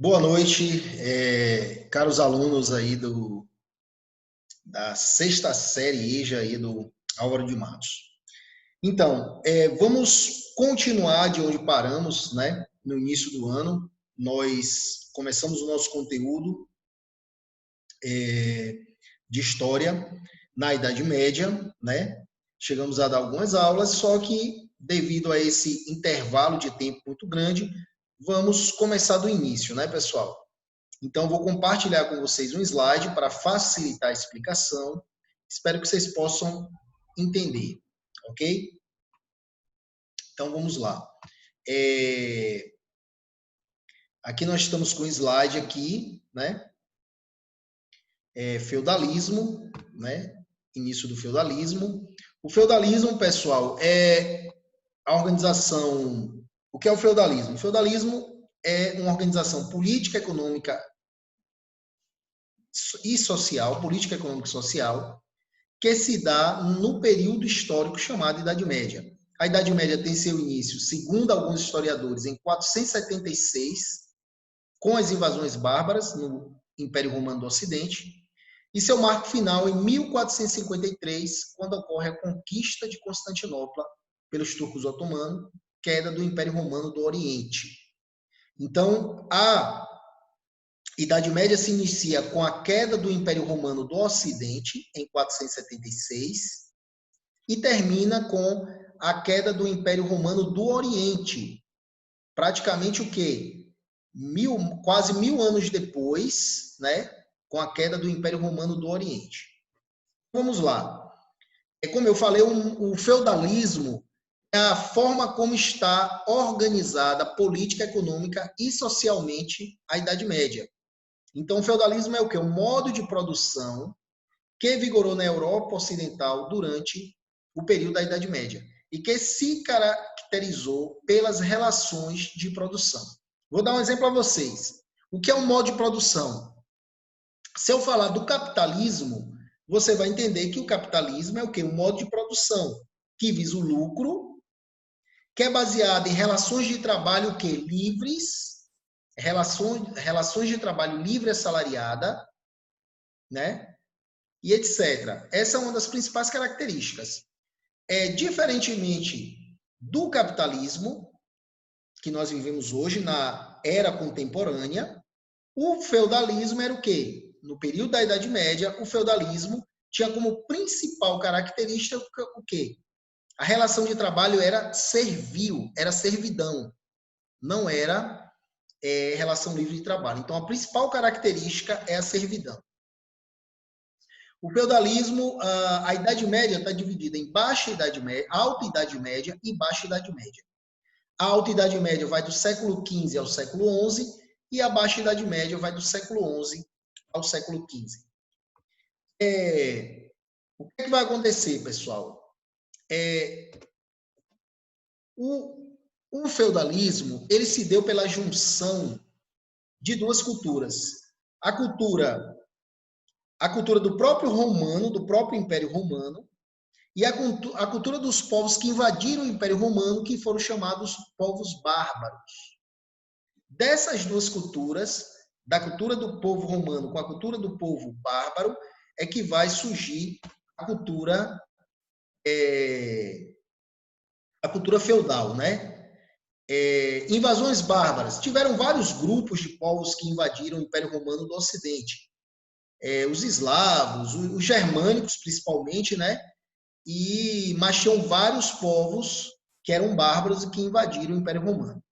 Boa noite, caros alunos aí da sexta série EJA aí do Álvaro de Matos. Então, vamos continuar de onde paramos, né? No início do ano, nós começamos o nosso conteúdo de História na Idade Média, né? Chegamos a dar algumas aulas, só que devido a esse intervalo de tempo muito grande, vamos começar do início, né, pessoal? Então, vou compartilhar com vocês um slide para facilitar a explicação. Espero que vocês possam entender, ok? Então, vamos lá. Aqui nós estamos com o slide aqui, né? Feudalismo, né? Início do feudalismo. O feudalismo, pessoal, é a organização... O que é o feudalismo? O feudalismo é uma organização política, econômica e social, política, econômica e social, que se dá no período histórico chamado Idade Média. A Idade Média tem seu início, segundo alguns historiadores, em 476, com as invasões bárbaras no Império Romano do Ocidente, e seu marco final em 1453, quando ocorre a conquista de Constantinopla pelos turcos otomanos, queda do Império Romano do Oriente. Então, a Idade Média se inicia com a queda do Império Romano do Ocidente, em 476, e termina com a queda do Império Romano do Oriente. Praticamente o quê? Quase 1000 anos depois, né? Com a queda do Império Romano do Oriente. Vamos lá. Como eu falei, o feudalismo é a forma como está organizada política, econômica e socialmente a Idade Média. Então, o feudalismo é o quê? Um modo de produção que vigorou na Europa Ocidental durante o período da Idade Média e que se caracterizou pelas relações de produção. Vou dar um exemplo a vocês. O que é um modo de produção? Se eu falar do capitalismo, você vai entender que o capitalismo é o quê? Um modo de produção que visa o lucro, que é baseado em relações de trabalho o quê? Livres, relações de trabalho livre assalariada, né? E etc. Essa é uma das principais características. Diferentemente do capitalismo que nós vivemos hoje na era contemporânea, o feudalismo era o quê? No período da Idade Média, o feudalismo tinha como principal característica o quê? A relação de trabalho era servil, era servidão, não era relação livre de trabalho. Então, a principal característica é a servidão. O feudalismo, a Idade Média está dividida em baixa Idade Média, alta Idade Média e baixa Idade Média. A alta Idade Média vai do século XV ao século XI e a baixa Idade Média vai do século XI ao século XV. O que vai acontecer, pessoal? O feudalismo ele se deu pela junção de duas culturas. A cultura do próprio romano, do próprio Império Romano, e a cultura dos povos que invadiram o Império Romano, que foram chamados povos bárbaros. Dessas duas culturas, da cultura do povo romano com a cultura do povo bárbaro, é que vai surgir a cultura feudal, né? Invasões bárbaras. Tiveram vários grupos de povos que invadiram o Império Romano do Ocidente. Os eslavos, os germânicos, principalmente, né? Mas tinham vários povos que eram bárbaros e que invadiram o Império Romano.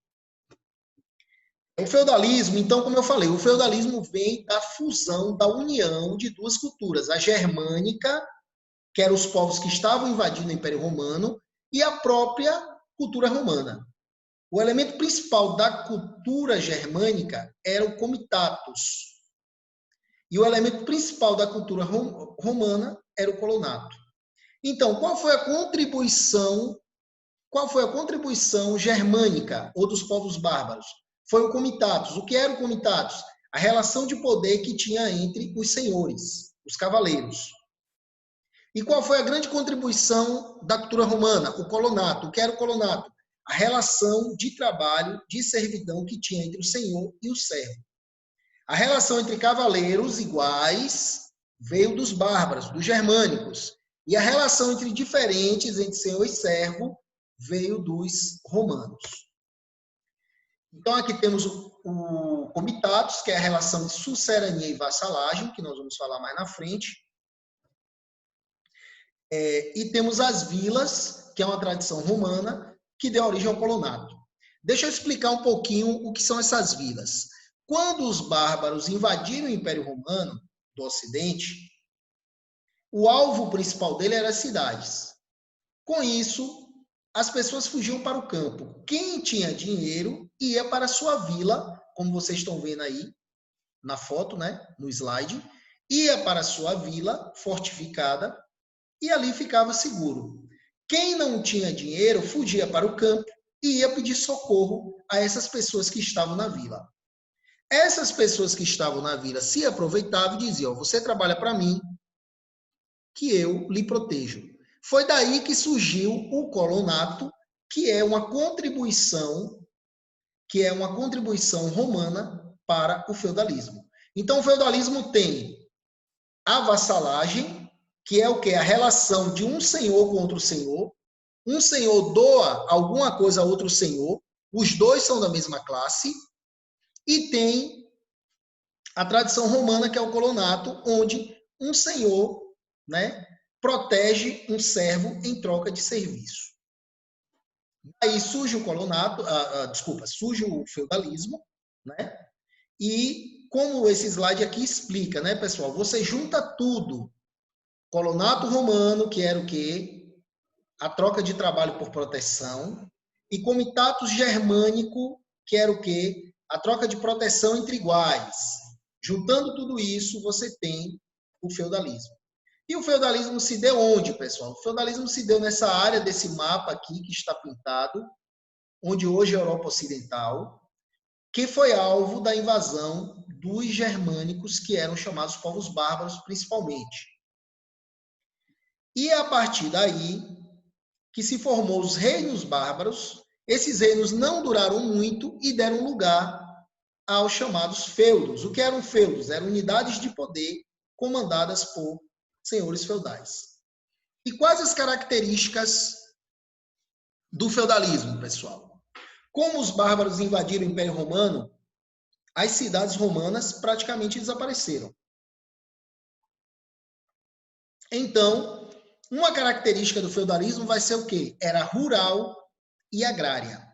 O feudalismo, então, como eu falei, o feudalismo vem da fusão, da união de duas culturas, a germânica, que eram os povos que estavam invadindo o Império Romano, e a própria cultura romana. O elemento principal da cultura germânica era o comitatus. E o elemento principal da cultura romana era o colonato. Então, qual foi a contribuição germânica ou dos povos bárbaros? Foi o comitatus. O que era o comitatus? A relação de poder que tinha entre os senhores, os cavaleiros. E qual foi a grande contribuição da cultura romana? O colonato. O que era o colonato? A relação de trabalho, de servidão que tinha entre o senhor e o servo. A relação entre cavaleiros iguais veio dos bárbaros, dos germânicos. E a relação entre diferentes, entre senhor e servo, veio dos romanos. Então, aqui temos o comitatus, que é a relação de sucerania e vassalagem, que nós vamos falar mais na frente. E temos as vilas, que é uma tradição romana, que deu origem ao colonato. Deixa eu explicar um pouquinho o que são essas vilas. Quando os bárbaros invadiram o Império Romano do Ocidente, o alvo principal dele era as cidades. Com isso, as pessoas fugiam para o campo. Quem tinha dinheiro ia para a sua vila, como vocês estão vendo aí na foto, né, no slide, ia para a sua vila fortificada e ali ficava seguro. Quem não tinha dinheiro fugia para o campo e ia pedir socorro a essas pessoas que estavam na vila. Essas pessoas que estavam na vila se aproveitavam e diziam: você trabalha para mim, que eu lhe protejo. Foi daí que surgiu o colonato, que é uma contribuição romana para o feudalismo. Então, o feudalismo tem a vassalagem, que é o que? A relação de um senhor com outro senhor. Um senhor doa alguma coisa a outro senhor, os dois são da mesma classe, e tem a tradição romana, que é o colonato, onde um senhor, né, protege um servo em troca de serviço. Aí surge o colonato, surge o feudalismo, né? E como esse slide aqui explica, né, pessoal? Você junta tudo. Colonato romano, que era o quê? A troca de trabalho por proteção, e comitatus germânico, que era o quê? A troca de proteção entre iguais. Juntando tudo isso, você tem o feudalismo. E o feudalismo se deu onde, pessoal? O feudalismo se deu nessa área desse mapa aqui que está pintado, onde hoje é a Europa Ocidental, que foi alvo da invasão dos germânicos, que eram chamados povos bárbaros principalmente. E é a partir daí que se formou os reinos bárbaros. Esses reinos não duraram muito e deram lugar aos chamados feudos. O que eram feudos? Eram unidades de poder comandadas por senhores feudais. E quais as características do feudalismo, pessoal? Como os bárbaros invadiram o Império Romano, as cidades romanas praticamente desapareceram. Então, uma característica do feudalismo vai ser o quê? Era rural e agrária.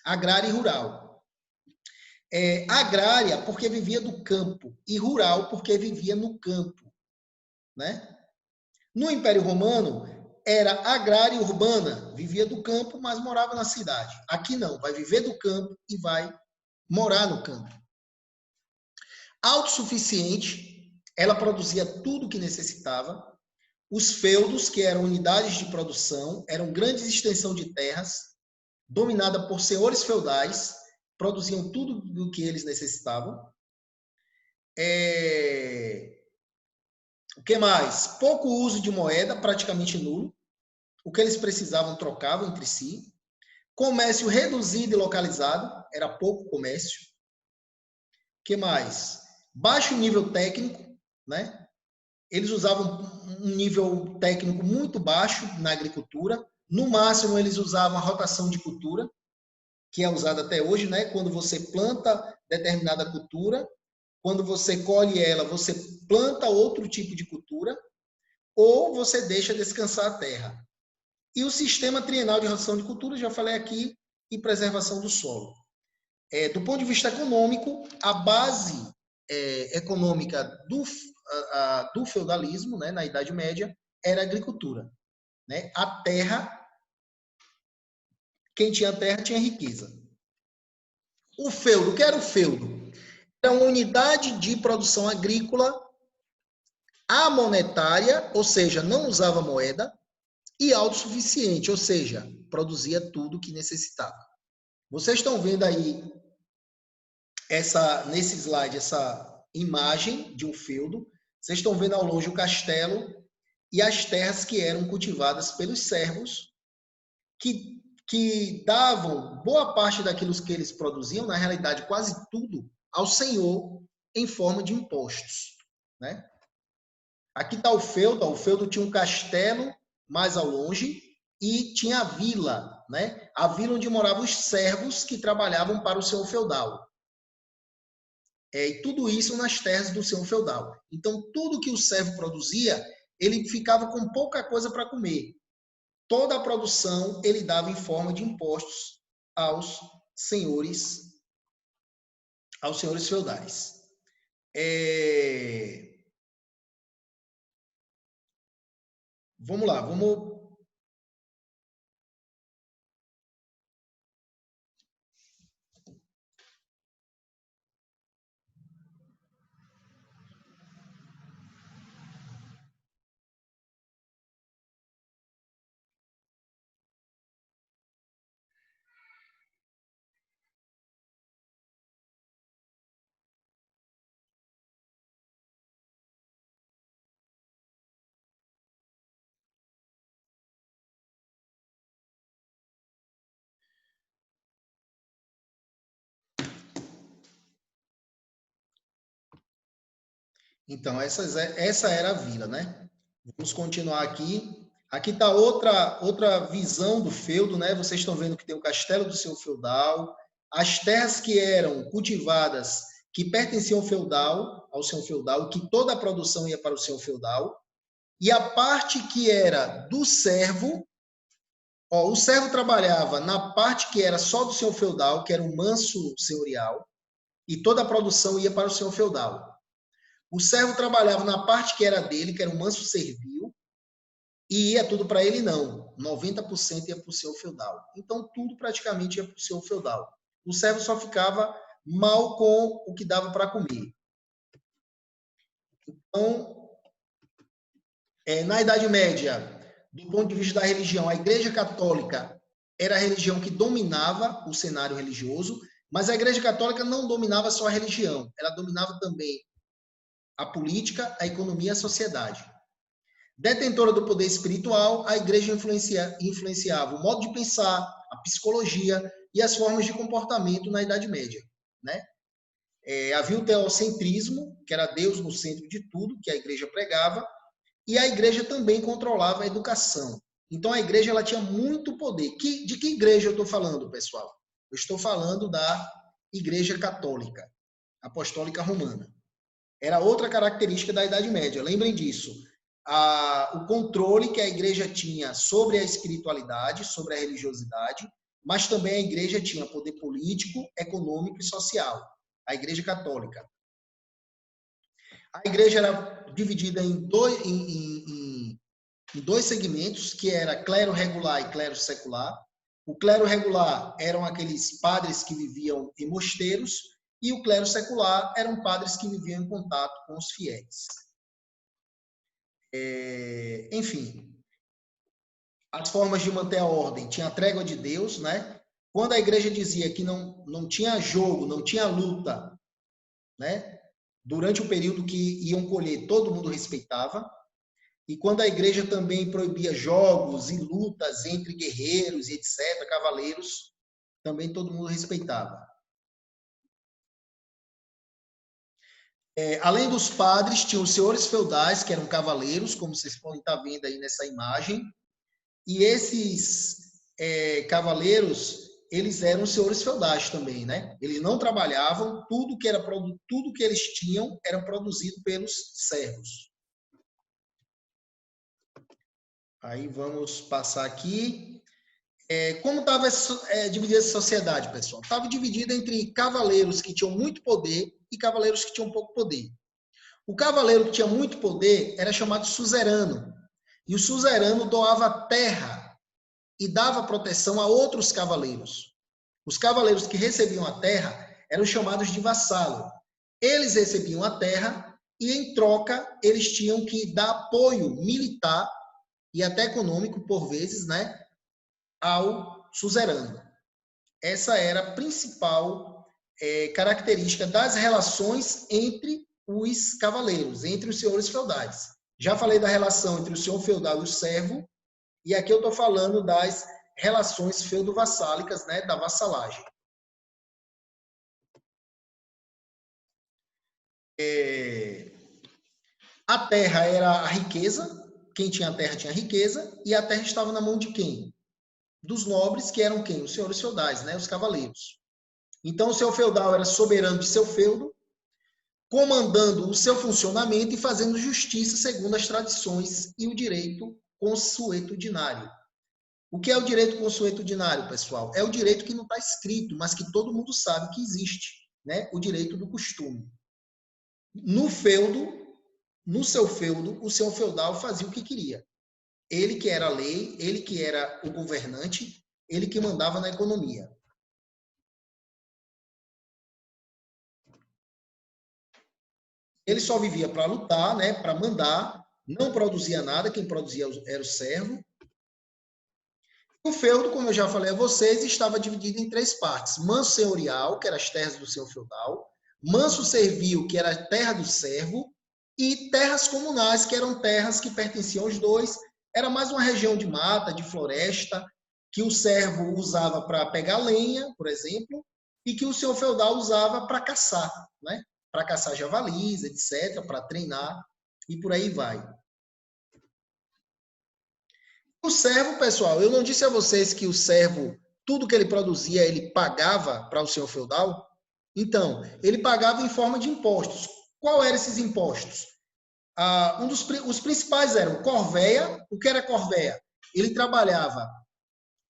Agrária e rural. Agrária porque vivia do campo e rural porque vivia no campo, né? No Império Romano, era agrária e urbana, vivia do campo, mas morava na cidade. Aqui não, vai viver do campo e vai morar no campo. Autossuficiente, ela produzia tudo o que necessitava. Os feudos, que eram unidades de produção, eram grandes extensões de terras, dominada por senhores feudais, produziam tudo o que eles necessitavam. O que mais? Pouco uso de moeda, praticamente nulo. O que eles precisavam trocavam entre si. Comércio reduzido e localizado, era pouco comércio. O que mais? Baixo nível técnico, né? Eles usavam um nível técnico muito baixo na agricultura. No máximo, eles usavam a rotação de cultura, que é usada até hoje, né? Quando você planta determinada cultura, quando você colhe ela, você planta outro tipo de cultura, ou você deixa descansar a terra. E o sistema trienal de rotação de cultura, já falei aqui, e preservação do solo. Do ponto de vista econômico, a base econômica do feudalismo, né, na Idade Média, era a agricultura. Né? A terra, quem tinha terra tinha riqueza. O feudo, o que era o feudo? Era uma unidade de produção agrícola amonetária, ou seja, não usava moeda, e autossuficiente, ou seja, produzia tudo que necessitava. Vocês estão vendo aí nesse slide essa imagem de um feudo. Vocês estão vendo ao longe o castelo e as terras que eram cultivadas pelos servos, que davam boa parte daquilo que eles produziam, na realidade quase tudo, ao senhor, em forma de impostos, né? Aqui está o feudo. O feudo tinha um castelo mais ao longe e tinha a vila, né? A vila onde moravam os servos que trabalhavam para o senhor feudal. E tudo isso nas terras do senhor feudal. Então, tudo que o servo produzia, ele ficava com pouca coisa para comer. Toda a produção ele dava em forma de impostos aos senhores, feudais. Vamos lá, vamos. Então, essa era a vila, né? Vamos continuar aqui. Aqui está outra visão do feudo, né? Vocês estão vendo que tem o castelo do senhor feudal, as terras que eram cultivadas, que pertenciam ao senhor feudal, que toda a produção ia para o senhor feudal, e a parte que era do servo, o servo trabalhava na parte que era só do senhor feudal, que era o manso senhorial, e toda a produção ia para o senhor feudal. O servo trabalhava na parte que era dele, que era o manso servil, e ia tudo para ele, não. 90% ia para o senhor feudal. Então, tudo praticamente ia para o senhor feudal. O servo só ficava mal com o que dava para comer. Então, na Idade Média, do ponto de vista da religião, a Igreja Católica era a religião que dominava o cenário religioso, mas a Igreja Católica não dominava só a religião, ela dominava também a política, a economia e a sociedade. Detentora do poder espiritual, a igreja influenciava o modo de pensar, a psicologia e as formas de comportamento na Idade Média, né? Havia o teocentrismo, que era Deus no centro de tudo, que a igreja pregava, e a igreja também controlava a educação. Então, a igreja ela tinha muito poder. De que igreja eu estou falando, pessoal? Eu estou falando da Igreja Católica, Apostólica Romana. Era outra característica da Idade Média. Lembrem disso. O controle que a igreja tinha sobre a espiritualidade, sobre a religiosidade, mas também a igreja tinha poder político, econômico e social. A Igreja Católica. A igreja era dividida em dois segmentos, que era clero regular e clero secular. O clero regular eram aqueles padres que viviam em mosteiros, e o clero secular eram padres que viviam em contato com os fiéis. Enfim, as formas de manter a ordem. Tinha a trégua de Deus, né? Quando a igreja dizia que não tinha jogo, não tinha luta, né? Durante o período que iam colher, todo mundo respeitava. E quando a igreja também proibia jogos e lutas entre guerreiros e etc., cavaleiros, também todo mundo respeitava. Além dos padres, tinham os senhores feudais, que eram cavaleiros, como vocês podem estar vendo aí nessa imagem. E esses cavaleiros, eles eram senhores feudais também, né? Eles não trabalhavam, tudo que eles tinham era produzido pelos servos. Aí vamos passar aqui. Como estava dividida essa sociedade, pessoal? Estava dividida entre cavaleiros que tinham muito poder e cavaleiros que tinham pouco poder. O cavaleiro que tinha muito poder era chamado suzerano. E o suzerano doava terra e dava proteção a outros cavaleiros. Os cavaleiros que recebiam a terra eram chamados de vassalo. Eles recebiam a terra e, em troca, eles tinham que dar apoio militar e até econômico, por vezes, né, ao suzerano. Essa era a principal característica das relações entre os cavaleiros, entre os senhores feudais. Já falei da relação entre o senhor feudal e o servo, e aqui eu estou falando das relações feudo-vassálicas, né, da vassalagem. A terra era a riqueza, quem tinha a terra tinha a riqueza, e a terra estava na mão de quem? Dos nobres, que eram quem? Os senhores feudais, né? Os cavaleiros. Então, o seu feudal era soberano de seu feudo, comandando o seu funcionamento e fazendo justiça segundo as tradições e o direito consuetudinário. O que é o direito consuetudinário, pessoal? É o direito que não está escrito, mas que todo mundo sabe que existe, né? O direito do costume. No feudo, no seu feudo, o seu feudal fazia o que queria. Ele que era a lei, ele que era o governante, ele que mandava na economia. Ele só vivia para lutar, né, para mandar, não produzia nada, quem produzia era o servo. O feudo, como eu já falei a vocês, estava dividido em três partes. Manso senhorial, que eram as terras do seu feudal, manso servil, que era a terra do servo, e terras comunais, que eram terras que pertenciam aos dois. Era mais uma região de mata, de floresta, que o servo usava para pegar lenha, por exemplo, e que o seu feudal usava para caçar, né? Para caçar javalis, etc., para treinar, e por aí vai. O servo, pessoal, eu não disse a vocês que o servo, tudo que ele produzia, ele pagava para o senhor feudal? Então, ele pagava em forma de impostos. Qual eram esses impostos? Os principais eram corvéia. O que era corvéia? Ele trabalhava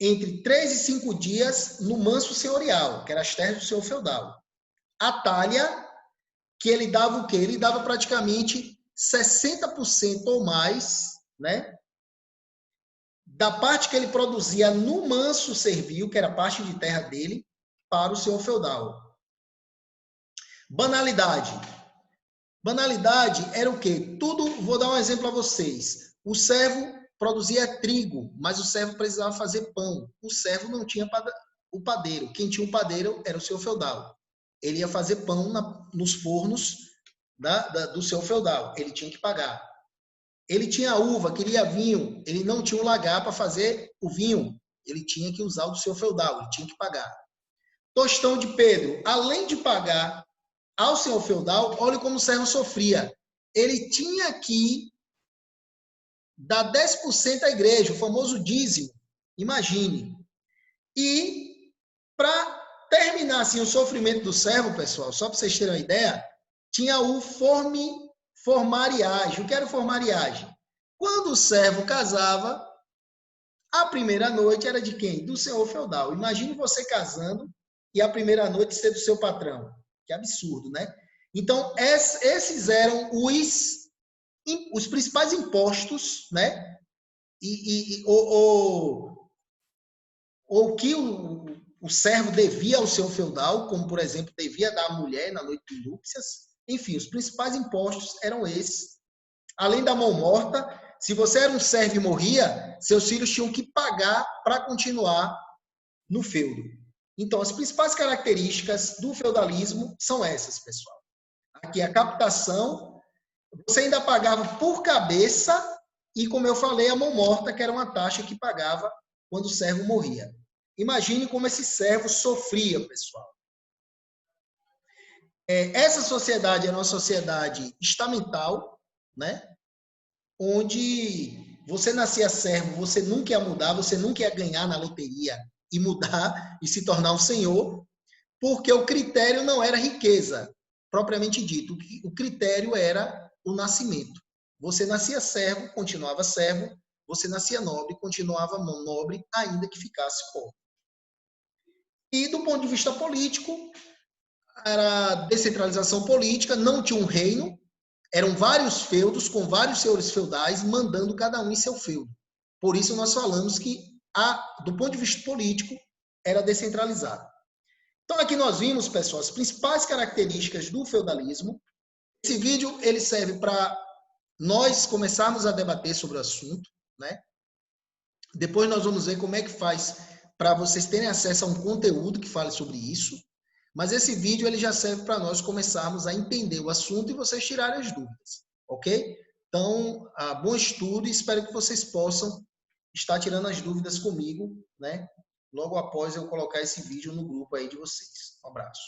entre 3 e 5 dias no manso senhorial, que era as terras do senhor feudal. A talha, que ele dava o quê? Ele dava praticamente 60% ou mais, né, da parte que ele produzia no manso servil, que era parte de terra dele, para o senhor feudal. Banalidade. Banalidade era o quê? Tudo, vou dar um exemplo a vocês. O servo produzia trigo, mas o servo precisava fazer pão. O servo não tinha o padeiro. Quem tinha o padeiro era o seu feudal. Ele ia fazer pão nos fornos do seu feudal. Ele tinha que pagar. Ele tinha uva, queria vinho. Ele não tinha um lagar para fazer o vinho. Ele tinha que usar o do seu feudal. Ele tinha que pagar. Tostão de Pedro, além de pagar ao senhor feudal, olha como o servo sofria. Ele tinha que dar 10% à igreja, o famoso dízimo. Imagine. E, para terminar assim, o sofrimento do servo, pessoal, só para vocês terem uma ideia, tinha o formariagem. O que era o formariagem? Quando o servo casava, a primeira noite era de quem? Do senhor feudal. Imagine você casando e a primeira noite ser do seu patrão. Que absurdo, né? Então, esses eram os principais impostos, né? Ou que o servo devia ao seu feudal, como, por exemplo, devia dar à mulher na noite de núpcias. Enfim, os principais impostos eram esses. Além da mão morta, se você era um servo e morria, seus filhos tinham que pagar para continuar no feudo. Então, as principais características do feudalismo são essas, pessoal. Aqui, a captação, você ainda pagava por cabeça e, como eu falei, a mão morta, que era uma taxa que pagava quando o servo morria. Imagine como esse servo sofria, pessoal. Essa sociedade era uma sociedade estamental, né? Onde você nascia servo, você nunca ia mudar, você nunca ia ganhar na loteria e mudar e se tornar um senhor, porque o critério não era riqueza, propriamente dito. O critério era o nascimento. Você nascia servo, continuava servo. Você nascia nobre, continuava nobre, ainda que ficasse pobre. E do ponto de vista político, era descentralização política, não tinha um reino, eram vários feudos com vários senhores feudais mandando cada um em seu feudo. Por isso nós falamos que, do ponto de vista político, era descentralizado. Então aqui nós vimos, pessoal, as principais características do feudalismo. Esse vídeo ele serve para nós começarmos a debater sobre o assunto, né? Depois nós vamos ver como é que faz para vocês terem acesso a um conteúdo que fale sobre isso. Mas esse vídeo ele já serve para nós começarmos a entender o assunto e vocês tirarem as dúvidas, ok? Então, bom estudo e espero que vocês possam estar tirando as dúvidas comigo, né? Logo após eu colocar esse vídeo no grupo aí de vocês. Um abraço.